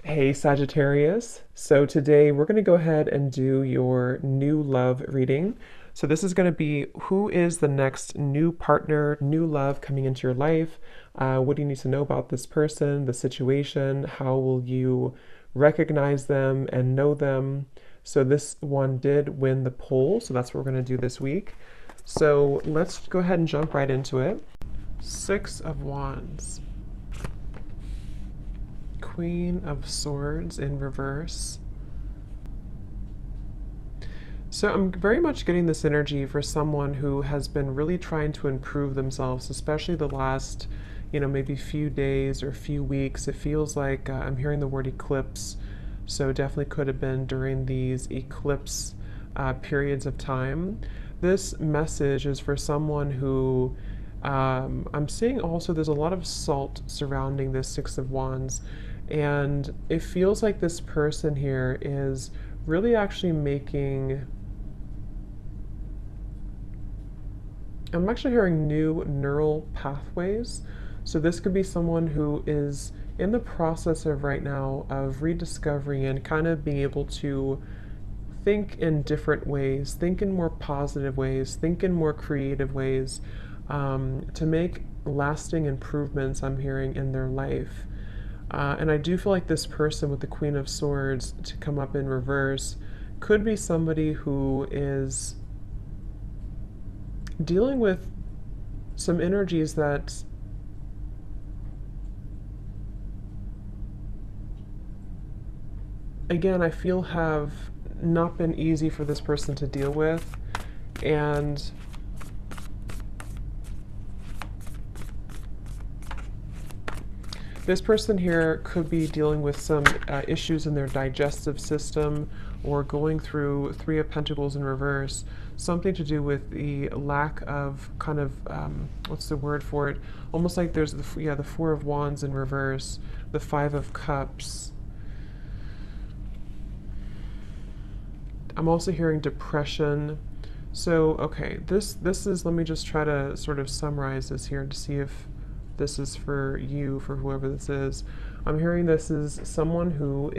Hey Sagittarius. So today we're going to go ahead and do your new love reading. So this is going to be who is the next new partner, new love coming into your life? What do you need to know about this person, the situation? How will you recognize them and know them? So this one did win the poll, so that's what we're going to do this week. So let's go ahead and jump right into it. Six of Wands. Queen of Swords in reverse. So I'm very much getting this energy for someone who has been really trying to improve themselves, especially the last, maybe few days or few weeks. It feels like I'm hearing the word eclipse. So definitely could have been during these eclipse periods of time. This message is for someone who I'm seeing also there's a lot of salt surrounding this Six of Wands. And it feels like this person here is really actually making, I'm actually hearing new neural pathways. So this could be someone who is in the process of right now of rediscovering and kind of being able to think in different ways, think in more positive ways, think in more creative ways, to make lasting improvements, I'm hearing, in their life. And I do feel like this person with the Queen of Swords to come up in reverse could be somebody who is dealing with some energies that again I feel have not been easy for this person to deal with. And this person here could be dealing with some issues in their digestive system, or going through Three of Pentacles in reverse, something to do with the lack of kind of, what's the word for it? Almost like there's the Four of Wands in reverse, the Five of Cups. I'm also hearing depression. So, okay, this is, let me just try to sort of summarize this here to see if this is for you, for whoever this is. I'm hearing this is someone who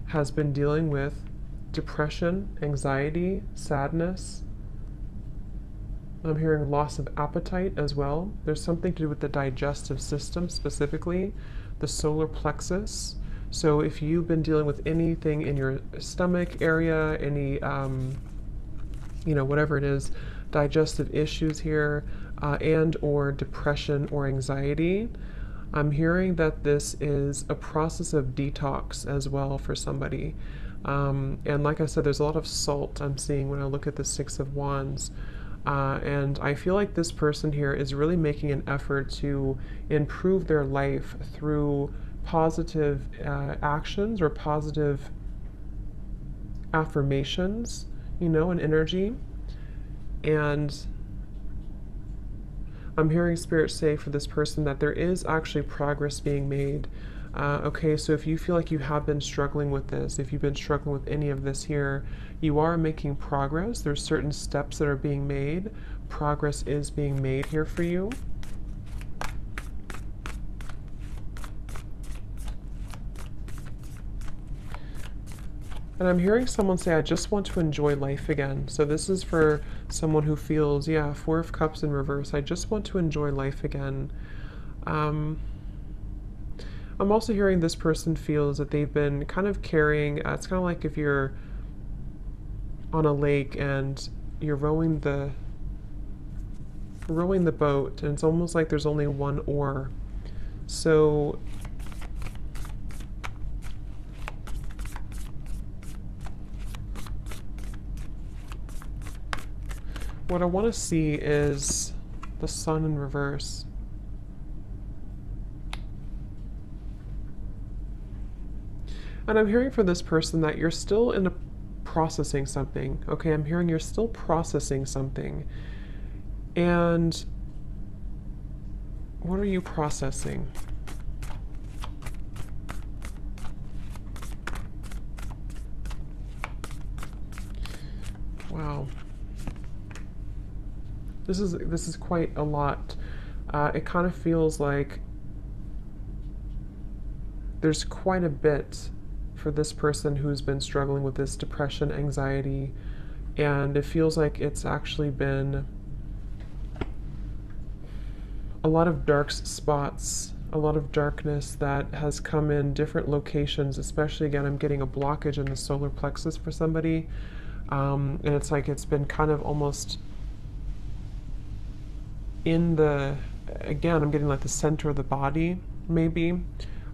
has been dealing with depression, anxiety, sadness. I'm hearing loss of appetite as well. There's something to do with the digestive system, specifically the solar plexus. So if you've been dealing with anything in your stomach area, any, whatever it is, digestive issues here, and or depression or anxiety, I'm hearing that this is a process of detox as well for somebody. And like I said, there's a lot of salt I'm seeing when I look at the Six of Wands. And I feel like this person here is really making an effort to improve their life through positive actions or positive affirmations, and energy. And I'm hearing Spirit say for this person that there is actually progress being made. Okay, so if you feel like you have been struggling with this, if you've been struggling with any of this here, you are making progress. There's certain steps that are being made. Progress is being made here for you. And I'm hearing someone say, I just want to enjoy life again. So this is for someone who feels, yeah, Four of Cups in reverse. I just want to enjoy life again. I'm also hearing this person feels that they've been kind of carrying, it's kind of like if you're on a lake and you're rowing the boat, and it's almost like there's only one oar. So what I want to see is the Sun in reverse. And I'm hearing for this person that you're still in a processing something. Okay, I'm hearing you're still processing something. And what are you processing? Wow. This is quite a lot. It kind of feels like there's quite a bit for this person who's been struggling with this depression, anxiety, and it feels like it's actually been a lot of dark spots, a lot of darkness that has come in different locations. Especially, again, I'm getting a blockage in the solar plexus for somebody, and it's like it's been kind of almost in the, again, I'm getting like the center of the body, maybe.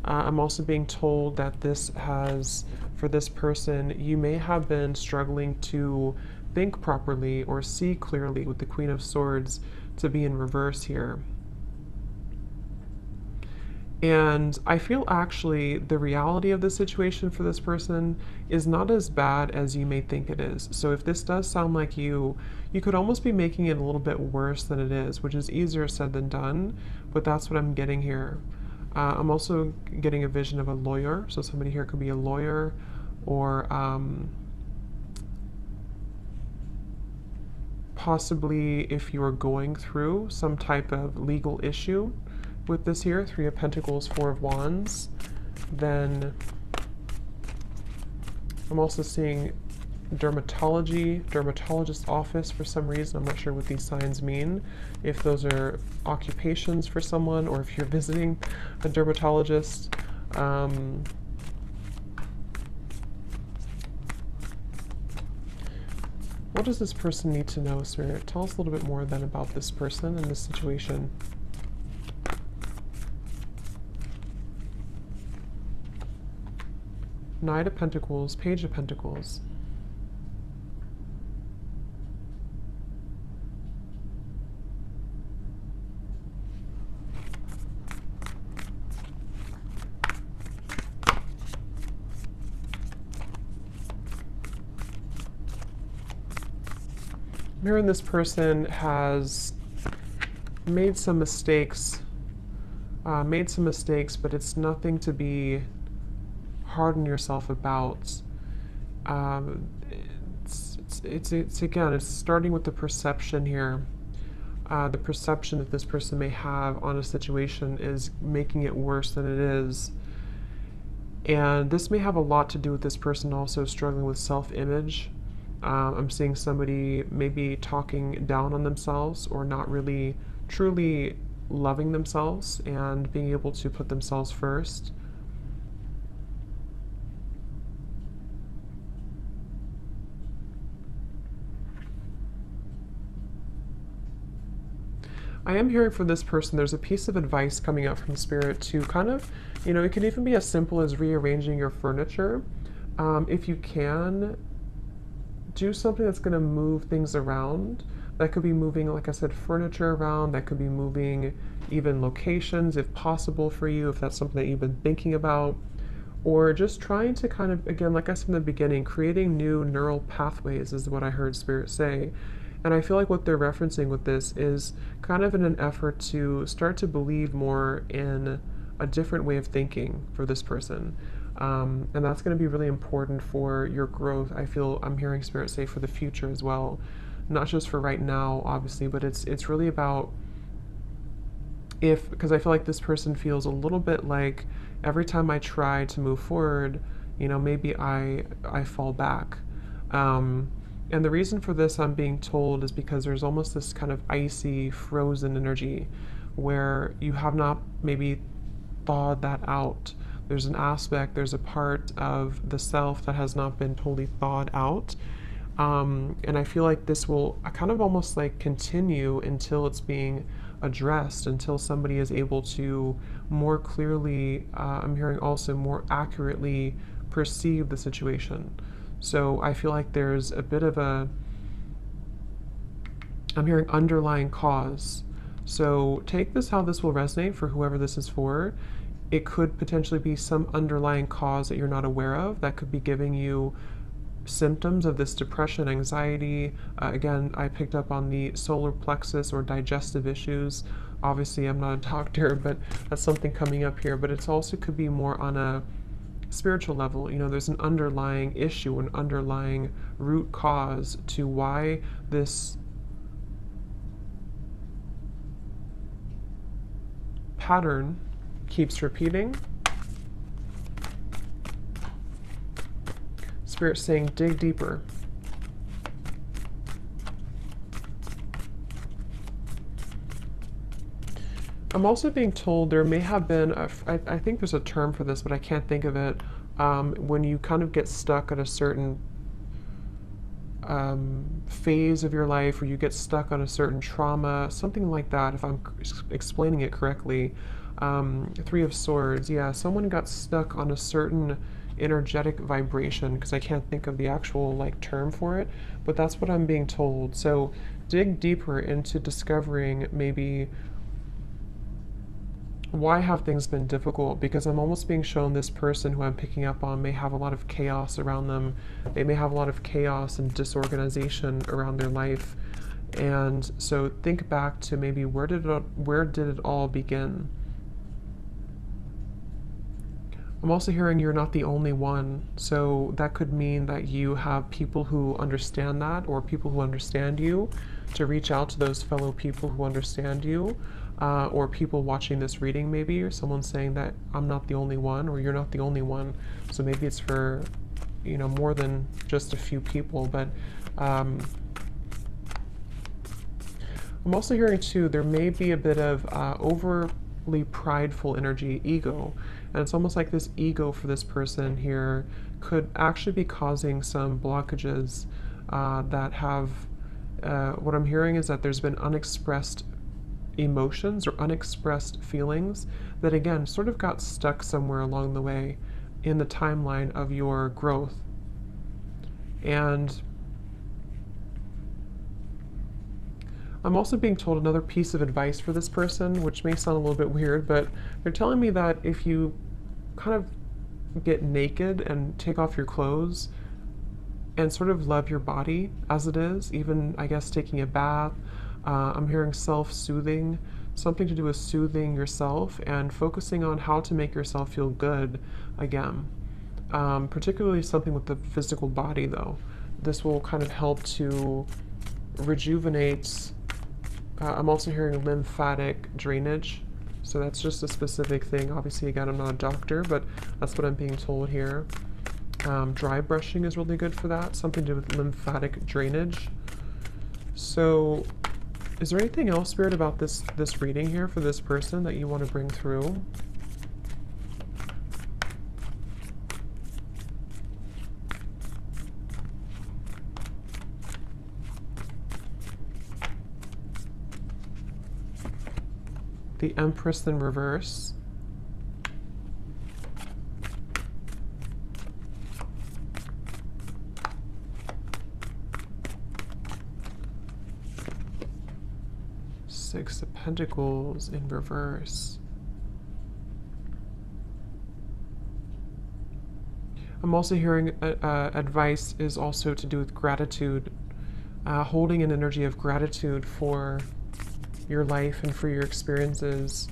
I'm also being told that this has, for this person, you may have been struggling to think properly or see clearly with the Queen of Swords to be in reverse here. And I feel actually the reality of the situation for this person is not as bad as you may think it is. So if this does sound like you could almost be making it a little bit worse than it is, which is easier said than done, but that's what I'm getting here. I'm also getting a vision of a lawyer. So somebody here could be a lawyer, or possibly if you are going through some type of legal issue with this here, Three of Pentacles, Four of Wands, then I'm also seeing dermatologist office for some reason. I'm not sure what these signs mean, if those are occupations for someone or if you're visiting a dermatologist. What does this person need to know, Spirit? Tell us a little bit more then about this person and this situation. Knight of Pentacles, Page of Pentacles. I'm hearing this person has made some mistakes, but it's nothing to be hard on yourself about. It's again, it's starting with the perception here. The perception that this person may have on a situation is making it worse than it is. And this may have a lot to do with this person also struggling with self-image. I'm seeing somebody maybe talking down on themselves or not really truly loving themselves and being able to put themselves first. I am hearing from this person, there's a piece of advice coming out from Spirit to kind of, it can even be as simple as rearranging your furniture. If you can, do something that's going to move things around. That could be moving, like I said, furniture around. That could be moving even locations if possible for you, if that's something that you've been thinking about. Or just trying to kind of, again, like I said in the beginning, creating new neural pathways is what I heard Spirit say. And I feel like what they're referencing with this is kind of in an effort to start to believe more in a different way of thinking for this person. And that's going to be really important for your growth. I feel I'm hearing Spirit say for the future as well, not just for right now, obviously, but it's really about because I feel like this person feels a little bit like every time I try to move forward, maybe I fall back. And the reason for this, I'm being told, is because there's almost this kind of icy, frozen energy where you have not maybe thawed that out. There's an aspect, there's a part of the self that has not been totally thawed out. And I feel like this will kind of almost like continue until it's being addressed, until somebody is able to more clearly, I'm hearing also more accurately perceive the situation. So I feel like there's a bit of I'm hearing underlying cause. So take this how this will resonate for whoever this is for. It could potentially be some underlying cause that you're not aware of that could be giving you symptoms of this depression, anxiety. Again, I picked up on the solar plexus or digestive issues. Obviously, I'm not a doctor, but that's something coming up here. But it's also could be more on a spiritual level. There's an underlying issue, an underlying root cause to why this pattern keeps repeating. Spirit saying dig deeper. I'm also being told there may have been, I think there's a term for this, but I can't think of it, when you kind of get stuck at a certain phase of your life, or you get stuck on a certain trauma, something like that, if I'm explaining it correctly. Three of Swords, yeah, someone got stuck on a certain energetic vibration, because I can't think of the actual like term for it, but that's what I'm being told. So dig deeper into discovering maybe why have things been difficult, because I'm almost being shown this person who I'm picking up on may have a lot of chaos around them. They may have a lot of chaos and disorganization around their life. And so think back to maybe where did it all begin? I'm also hearing you're not the only one. So that could mean that you have people who understand that, or people who understand you, to reach out to those fellow people who understand you. Or people watching this reading maybe, or someone saying that I'm not the only one, or you're not the only one. So maybe it's for, you know, more than just a few people. But I'm also hearing too, there may be a bit of overly prideful energy, ego. And it's almost like this ego for this person here could actually be causing some blockages that have, what I'm hearing is that there's been unexpressed emotions or unexpressed feelings that again sort of got stuck somewhere along the way in the timeline of your growth. And I'm also being told another piece of advice for this person, which may sound a little bit weird, but they're telling me that if you kind of get naked and take off your clothes and sort of love your body as it is, even I guess taking a bath, I'm hearing self-soothing, something to do with soothing yourself and focusing on how to make yourself feel good again. Particularly something with the physical body though. This will kind of help to rejuvenate. I'm also hearing lymphatic drainage. So that's just a specific thing. Obviously, again, I'm not a doctor, but that's what I'm being told here. Dry brushing is really good for that. Something to do with lymphatic drainage. So is there anything else, Spirit, about this reading here for this person that you want to bring through? The Empress in reverse. Six of Pentacles in reverse. I'm also hearing advice is also to do with gratitude, holding an energy of gratitude for your life and for your experiences.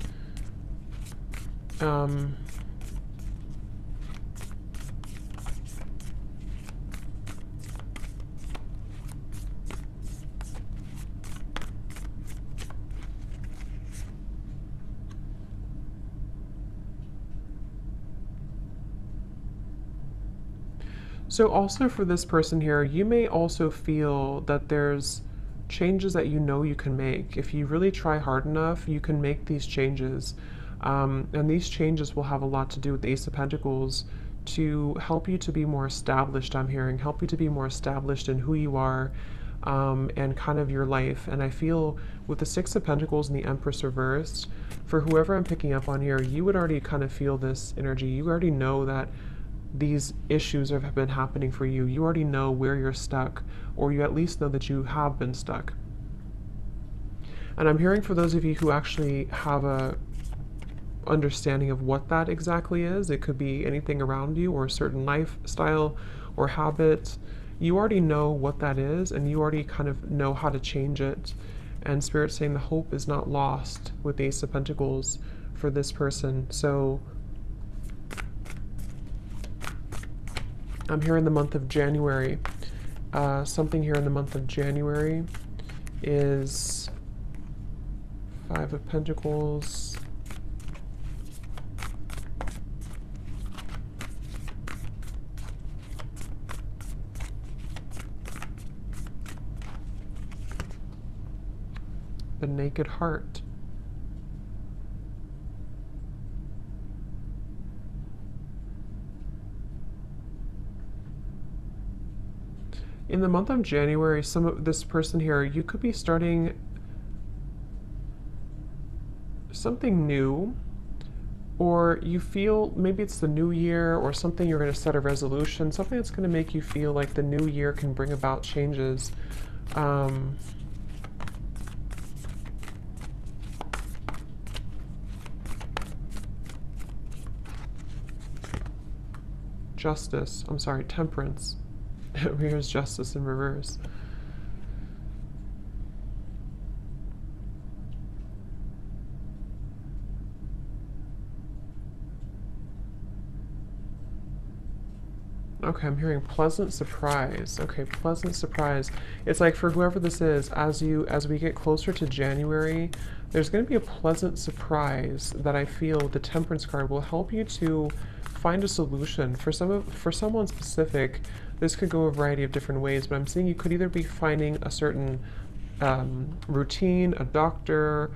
So also for this person here, you may also feel that there's changes that you know you can make. If you really try hard enough, you can make these changes. And these changes will have a lot to do with the Ace of Pentacles to help you to be more established, I'm hearing, help you to be more established in who you are and kind of your life. And I feel with the Six of Pentacles and the Empress reversed, for whoever I'm picking up on here, you would already kind of feel this energy. You already know that these issues have been happening for you. You already know where you're stuck, or you at least know that you have been stuck. And I'm hearing for those of you who actually have a understanding of what that exactly is, it could be anything around you or a certain lifestyle or habit. You already know what that is, and you already kind of know how to change it. And Spirit's saying the hope is not lost with the Ace of Pentacles for this person. So I'm here in the month of January. Something here in the month of January is Five of Pentacles, The Naked Heart. In the month of January, some of this person here, you could be starting something new, or you feel maybe it's the new year or something, you're going to set a resolution, something that's going to make you feel like the new year can bring about changes. Justice, I'm sorry, Temperance. Here's Justice in reverse. Okay, I'm hearing pleasant surprise. Okay, pleasant surprise. It's like for whoever this is, as we get closer to January, there's going to be a pleasant surprise that I feel the Temperance card will help you to find a solution. For someone specific, this could go a variety of different ways, but I'm seeing you could either be finding a certain routine, a doctor,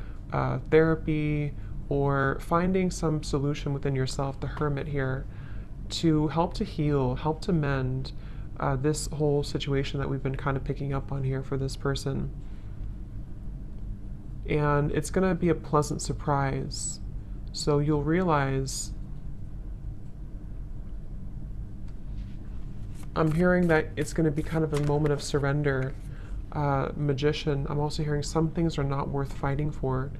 therapy, or finding some solution within yourself, the Hermit here, to help to heal, help to mend this whole situation that we've been kind of picking up on here for this person. And it's going to be a pleasant surprise. So you'll realize, I'm hearing that it's going to be kind of a moment of surrender. Magician, I'm also hearing some things are not worth fighting for.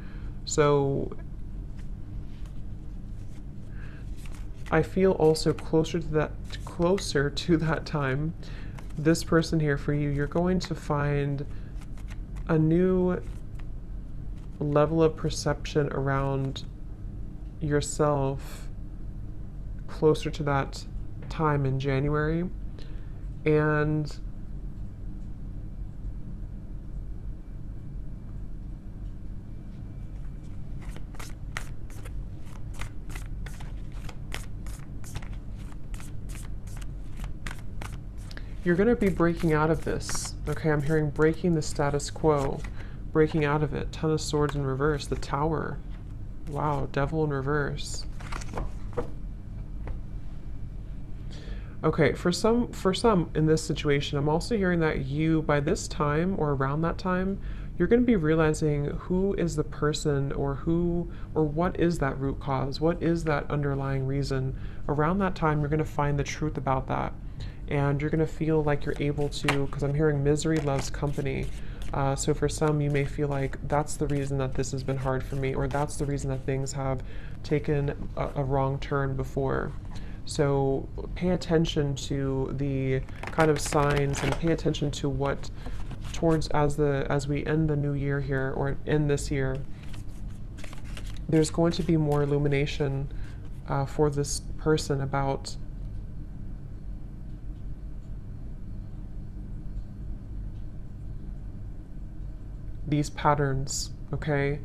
So I feel also closer to that time, this person here for you, you're going to find a new level of perception around yourself closer to that time in January. And you're going to be breaking out of this. Okay, I'm hearing breaking the status quo, breaking out of it. Ten of Swords in reverse, the Tower. Wow, Devil in reverse. Okay, for some in this situation, I'm also hearing that you, by this time or around that time, you're going to be realizing who is the person, or what is that root cause, what is that underlying reason. Around that time, you're going to find the truth about that. And you're going to feel like you're able to, because I'm hearing misery loves company. So for some, you may feel like that's the reason that this has been hard for me, or that's the reason that things have taken a wrong turn before. So pay attention to the kind of signs, and pay attention to what as we end the new year here, or end this year, there's going to be more illumination for this person about these patterns, okay?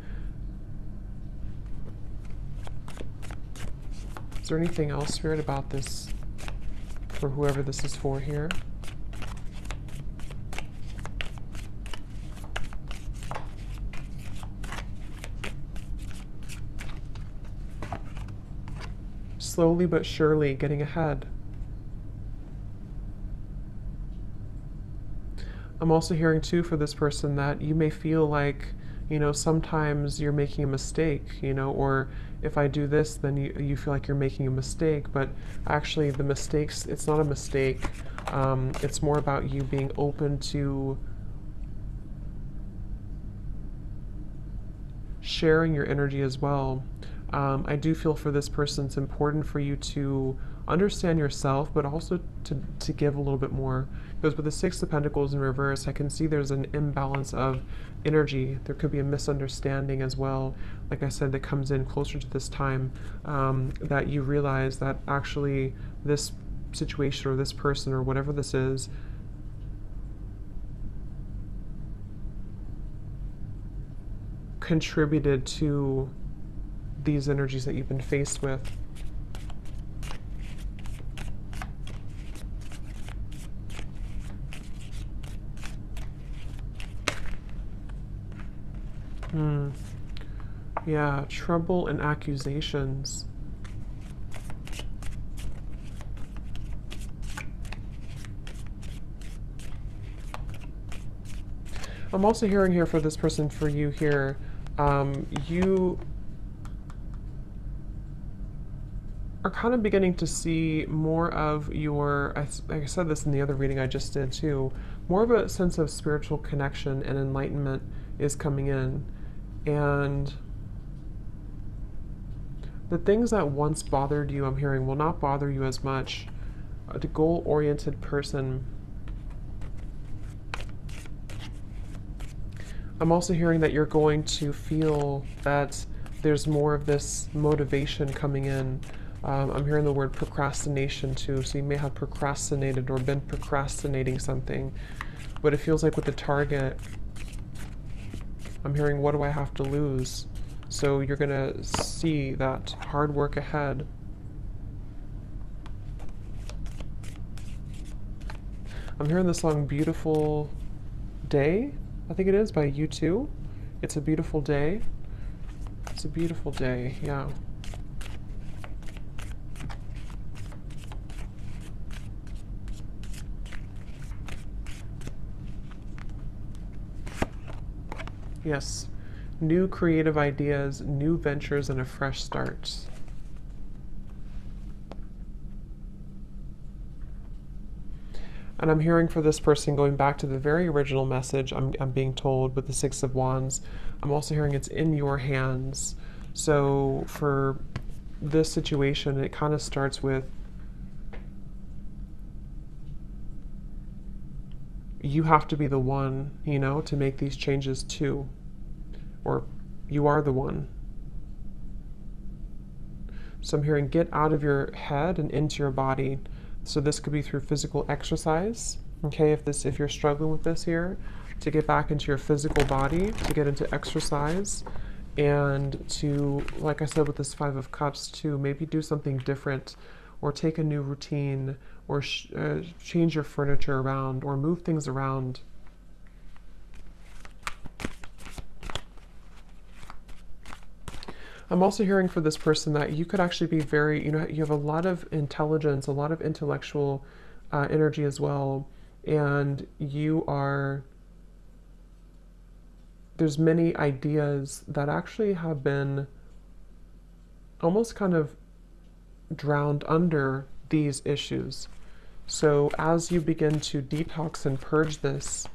Is there anything else, Spirit, about this for whoever this is for here? Slowly but surely getting ahead. I'm also hearing too for this person that you may feel like, sometimes you're making a mistake, or if I do this, then you feel like you're making a mistake, but actually the mistakes, it's not a mistake. It's more about you being open to sharing your energy as well. I do feel for this person, it's important for you to understand yourself, but also to give a little bit more. Because with the Six of Pentacles in reverse, I can see there's an imbalance of energy. There could be a misunderstanding as well, like I said, that comes in closer to this time, that you realize that actually this situation or this person or whatever this is contributed to these energies that you've been faced with. Yeah, trouble and accusations. I'm also hearing here for this person, for you here, you are kind of beginning to see more of your, I said this in the other reading I just did too, more of a sense of spiritual connection and enlightenment is coming in. And the things that once bothered you, I'm hearing, will not bother you as much. A goal-oriented person. I'm also hearing that you're going to feel that there's more of this motivation coming in. I'm hearing the word procrastination too, so you may have procrastinated or been procrastinating something, but it feels like with the target, I'm hearing, what do I have to lose? So you're going to see that hard work ahead. I'm hearing the song Beautiful Day, I think it is, by U2. It's a beautiful day. It's a beautiful day, yeah. Yes. New creative ideas, new ventures, and a fresh start. And I'm hearing for this person, going back to the very original message, I'm being told with the Six of Wands, I'm also hearing it's in your hands. So for this situation, it kind of starts with you have to be the one, you know, to make these changes too. Or you are the one. So I'm hearing get out of your head and into your body. So this could be through physical exercise. Okay, if you're struggling with this here, to get back into your physical body, to get into exercise, and to, like I said with this Five of Cups, to maybe do something different, or take a new routine, or change your furniture around, or move things around. I'm also hearing for this person that you could actually be very, you know, you have a lot of intelligence, a lot of intellectual energy as well, and there's many ideas that actually have been almost kind of drowned under these issues. So as you begin to detox and purge this,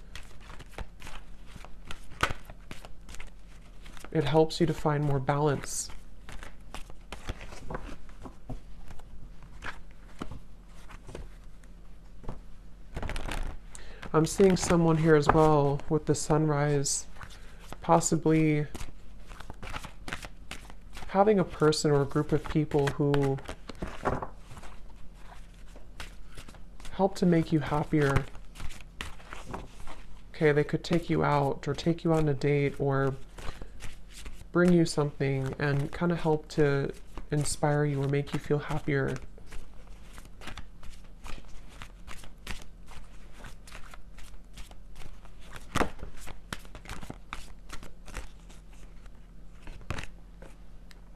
it helps you to find more balance. I'm seeing someone here as well with the sunrise, possibly having a person or a group of people who help to make you happier. Okay, they could take you out or take you on a date or bring you something and kind of help to inspire you or make you feel happier.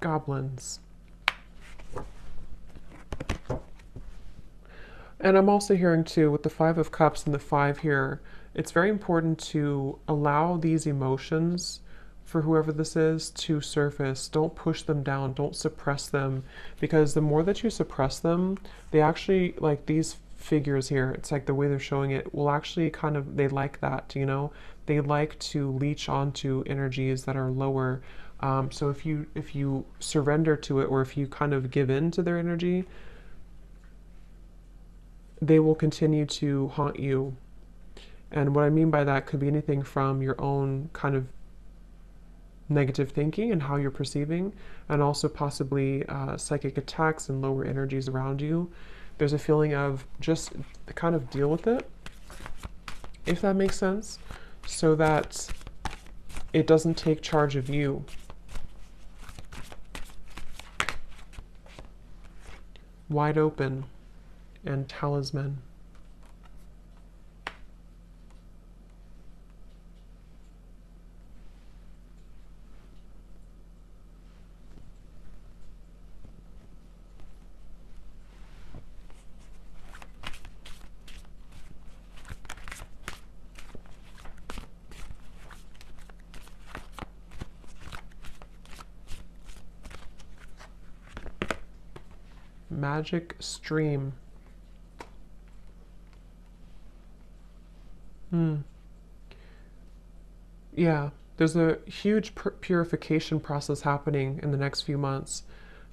Goblins. And I'm also hearing too, with the Five of Cups and the Five here, it's very important to allow these emotions, for whoever this is, to surface. Don't push them down, don't suppress them, because the more that you suppress them, they actually, like these figures here, it's like the way they're showing it, will actually kind of, they like that, you know? They like to leech onto energies that are lower. So if you surrender to it, or if you kind of give in to their energy, they will continue to haunt you. And what I mean by that could be anything from your own kind of negative thinking and how you're perceiving, and also possibly psychic attacks and lower energies around you. There's a feeling of just kind of deal with it, if that makes sense, so that it doesn't take charge of you. Wide open and talisman. magic stream. Yeah, there's a huge purification process happening in the next few months.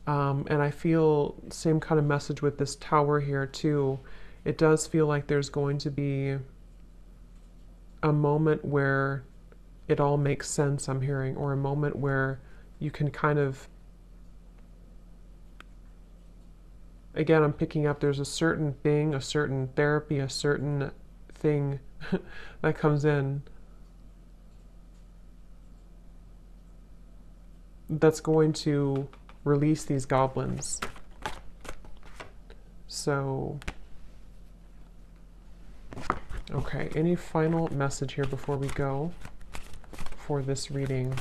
And I feel same kind of message with this tower here too. It does feel like there's going to be a moment where it all makes sense, I'm hearing, or a moment where you can kind of, again, I'm picking up there's a certain thing, a certain therapy, a certain thing that comes in that's going to release these goblins. So, okay, any final message here before we go for this reading?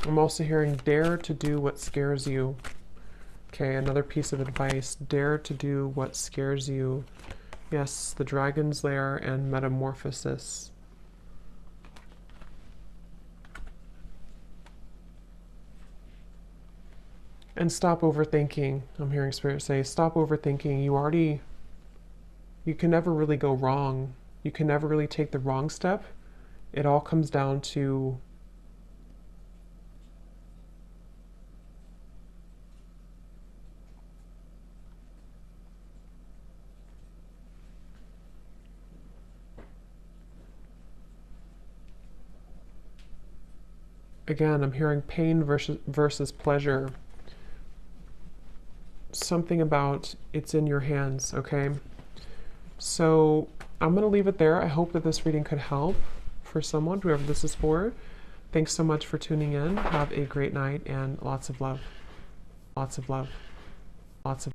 I'm also hearing dare to do what scares you. Okay, another piece of advice. Dare to do what scares you. Yes, the Dragon's Lair and Metamorphosis. And stop overthinking. I'm hearing Spirit say, stop overthinking. You can never really go wrong. You can never really take the wrong step. It all comes down to again, I'm hearing pain versus pleasure. Something about it's in your hands, okay? So I'm going to leave it there. I hope that this reading could help for someone, whoever this is for. Thanks so much for tuning in. Have a great night and lots of love. Lots of love. Lots of